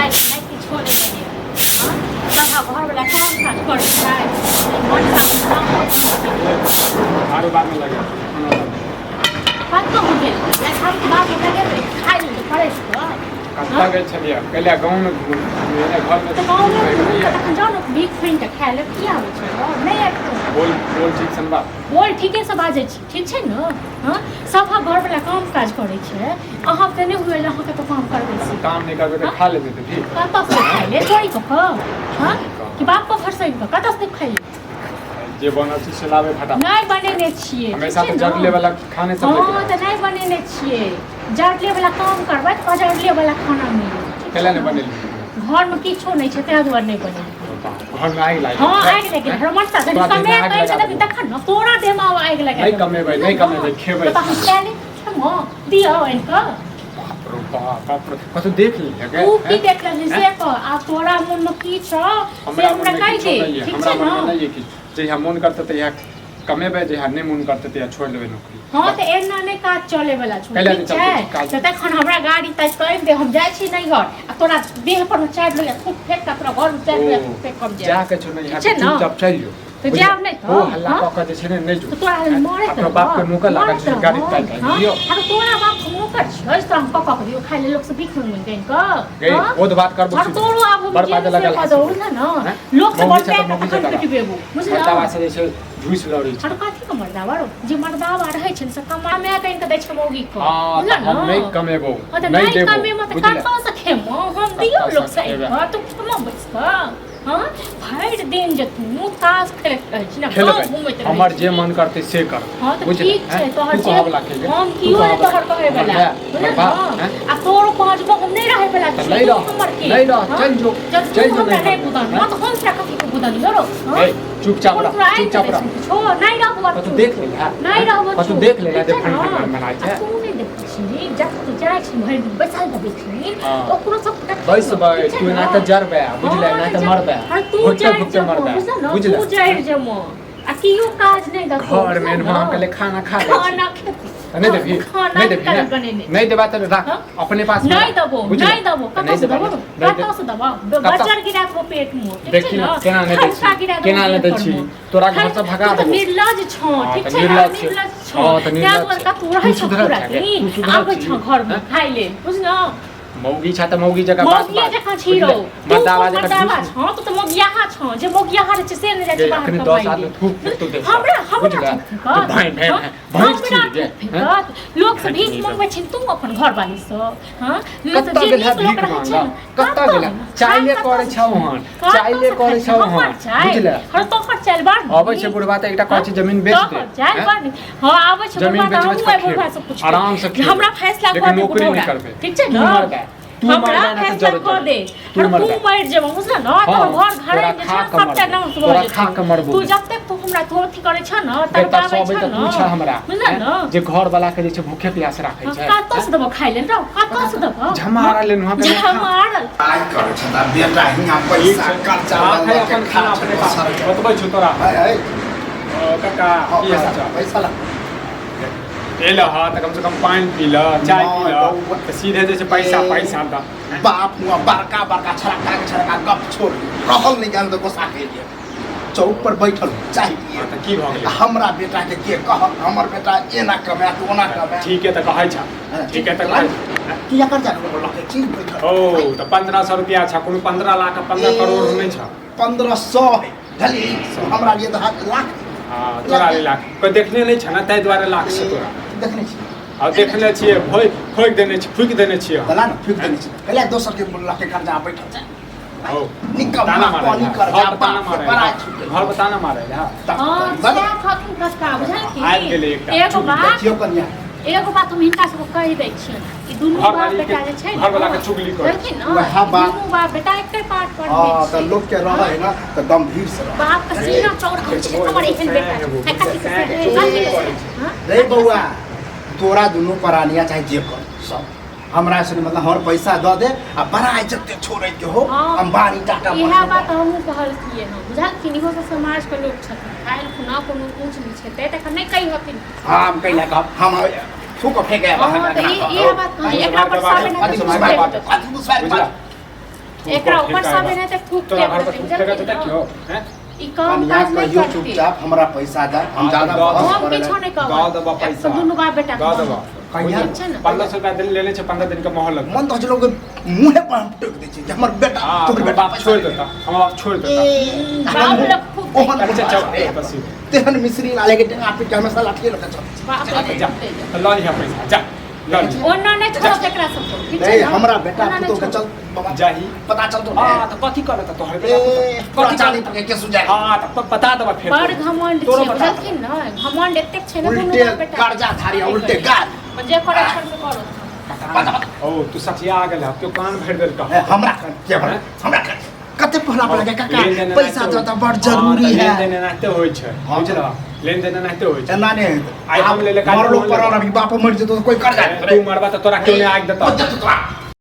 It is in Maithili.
दाल नहीं किछो नहीं बने हां सब घर वाला काम काज करे छै मन आरो बाद में लगे बात तो हो गेल मैं हम के बात लगे खाइ ले पड़े छै कत्ता गए छलिए पहले गांव में मेरे घर में तो गांव में जानो बिग फ्रेंड के खाइ ले की आवे छै नहीं बोल ठीक संबा बोल ठीके से बाजै छी ठीक छै न हां सब घर वाला काम काज करे छै अहाँ त नहीं हुए अहाँ के तो काम करबे छी काम नहीं करबे तो खा लेबे तो ठीक कत से खाइ ले चोरी क हां कि बाप को फरसै क कत से खाइ ले जे बनल छी से लावे फटा नहीं बनेने छिए हमेशा तो जड़ले वाला खाने सब हां त नहीं बनेने छिए जड़ले वाला काम करबै पजड़ले वाला खाना मिले केला नहीं बनेली घर में किछो नहीं छै ते दुआर नहीं बनेली घर में आग लागे हां आग लगे भ्रमण सा कमे कहै छै त देख न तोरा देह में आग लगे नहीं कमेबै खेबै त हम पहले छमो दियो इनका बाप रे कतो देख ले लगे तू की देख ले से को आ तोरा मन में की छ से हमरा कहि दे ठीक छै न नहीं कि जे हम मन करते त या कमेबै जे हम नहीं मन करते त या छोड़ देबै नौकरी हां त एना नहीं काज चले वाला छ ठीक छै त तखन हमरा गाड़ी तक कहि दे हम जाय छी नहीं घर आ तोरा देह पर चाट ले फुट फेंक के तोरा घर में चाट ले फेंक कम जाय जाके छ नहीं चुपचाप चल जो तो जाब नहीं तो हल्ला क जे छै नहीं जो तो तोरा मारे अपना बाप के नौकर लागल छै गाड़ी काट दियो अरे तोरा बाप के नौकर छै तो हम क दियो खाइ ले लोग से भीख मांग गइन क ओ तो बात करबो और तोरो अब बड़ बात लगा ना लोग से बड़ पे तखन पिटबेबो बुझला मर्दावा से जे छै झुस लड़ी छै अरे कथि के मर्दावा रो जे मर्दावा रहै छै से कमा में कइन के दै छै मौगी को बुझला हम नहीं कमेबो नहीं देबो कमे मत काटो से खेमो हम दियो लोग से तू कमा बस का हां भर दिन जे तू तास खेलत रहै छी ना घूमैत रहै हमर जे मन करते से कर हां तो ठीक छै तोहर जे हम कियो नहीं तोहर कहै वाला आ तोर पांच गो हम नहीं रहै वाला छी हमर के नहीं रह चल जो नहीं बुदान मत हम से कथि को बुदान रो चुपचाप रह छो नहीं रहबो तू देख ले नहीं रहबो तू देख ले जे फन मनाइ छै तू नहीं देख छी जब तू जाय छी भर बैसल त देख ली ओकरो सब बैस भाई तू ना त जरबे बुझले ना त मरबे तू जाय बुझले तू जाय जमो आ कियो काज नहीं दो घर में हम के खाना खा ले खाना नहीं देबी नहीं देबा त रख अपने पास नहीं दबो कतौ से दबो बच्चा गिरा को पेट में देखी ना केना नहीं दै छी तोरा घर से भगा दे निर्लज छ ठीक छै निर्लज छ क्या का तू रहै छ पूरा दिन आबै छ घर में खाइ ले बुझना मौगी छ त मौगी जगह बात मौगी जगह छिरो मर्दावा जगह हां तो मौगिया छ जे मौगिया हर छै से नहीं जाय छै बाहर 10 आदमी थूक तू दे हमरा भाई लोग से भीख मंगबै छी तू अपन घर वाली से हां कत्ता गेला भीख मांगा कत्ता गेला चाइले करे छ वहां चाइले करे छ वहां बुझले हर तो खर चल बार आबै छै बुढ़वा त एकटा कहै छै जमीन बेच दे चल बार हां आबै छै जमीन बेच बुढ़वा से पूछ आराम से हमरा फैसला कर दे नौकरी नहीं करबे ठीक छै न हमरा फैसला कर दे तू मर जेबो बुझला न तो घर घर में सबटा नाम तोरा खा के मरबो तू जब तक तू हमरा थोथी करे छ न तब पाबै छ न पूछ हमरा बुझला न जे घर वाला के जे छै भूखे प्यास राखै छै कत से दबो खाइ ले रो कत से दबो झमारा ले वहां पे झमार आज कर छ त बेटा हिया पैसा खर्चा अपन खाना अपने पास बतबै छु तोरा काका की हाल छ पैसा ला एला हा त कम से कम पानी पी ल चाय पी ल सीधे जैसे पैसा दा बाप मुआ बड़का छड़का गप छोड़ रहल नहीं जान तो गोसा के लिए चौक पर बैठल चाहिए त की भ गेलै हमरा बेटा के कह हमर बेटा एना कमा तो ओना कमा ठीक है त कहै छ ठीक है त कहै किया कर जानो लगे चीज बैठल ओ त 1500 रुपया छ कोनो 15 लाख 15 करोड़ नहीं छ 1500 है ढली हमरा लिए तो लाख हां तोरा लाख कोई देखने नहीं छ ना तै द्वारा लाख से तोरा देखने छी आ देखने छिए फूक देने छिए दला न फूक देने छी पहले दोसर के लाख के कर्जा बैठल छै ओ निकम पानी कर जा घर बताना मारे हां क्या खातिर कष्टा बुझा की आइ गेलै एगो बात देखियो कन्या एगो बात हम हिनका सब कहि दै छियै कि दुनू बाप बेटा जे छै घर वाला के चुगली कर देखिन वह बात दुनू बाप बेटा एके पाठ कर दै हां त लोग के रहे है ना त गंभीर से बाप का सीना चौड़ा छै हमर एहन बेटा रे बउआ तोरा दुनू परानिया चाहे जे कर सब हमरा से मतलब हमर पैसा द दे आ बड़ा इज्जत छोड़े के हो अंबानी टाटा इहा बात हम कहल किए हम बुझा कि निहो से समाज के लोग छथिन खाइल खुना कोनो ऊंच नीच छै त नहीं कहि हथिन हां हम कहिला कह हम थूक फेंके हां त ई बात कहि एकरा पर सामने दूसरा बात एकरा ऊपर सब है त फूक तोरा के घर पर फेंका तो क्यों हैं ई काम कन्या काज नहीं कहियो करती चुपचाप हमरा पैसा दे हम ज्यादा हाँ, बहस हम करे किछो नहीं। नहीं कहब दो दबा पैसा दुनु बाप बेटा दो दबा कहिया छै ना 1500 रुपया दिन लेले छे 15 दिन का मोहर लग मन तो लोग मुंहे पर हम टोक दे छी जे हमर बेटा हां तोर तो बेटा बाप छोड़ देता हम बाप छोड़ देता बाप लोग फूक ओहन अच्छा चल बस तेहन मिश्री लाले के डेंगा पे हमेशा लाठी लगा चल बाप जा ला लिया पैसा जा ला लिया ओना नहीं छोड़ एकरा सबको ठीक नहीं ना? हमरा बेटा ओना नहीं तो के छोड़। चल बाबा जाही पता चल तो हां तो कथी करता तोहर ए बेटा पूरा चाली पे के सुजाए हां तो बता दबा फिर बड़ घमंड तोरो छै बता बुझलखिन ना घमंड एतेक छै ना दुनु उल्टे बाप बेटा कर्जा धारी उल्टे गाल जे करे छोड़ के करो ओ तू सचिया आ गेल क्यों कान भर देल का हमरा के हमरा कते पहला पड़ा काका लेन देन पैसा तो बड़ जरूरी है लेन देन नाते होय छै बुझला लेन देन नाते होय छै एना ने आई हम ले ले मरलो पर अभी बाप मर जेतो कोई कर्जा तू मरबा तो तोरा क्यों नहीं आग देता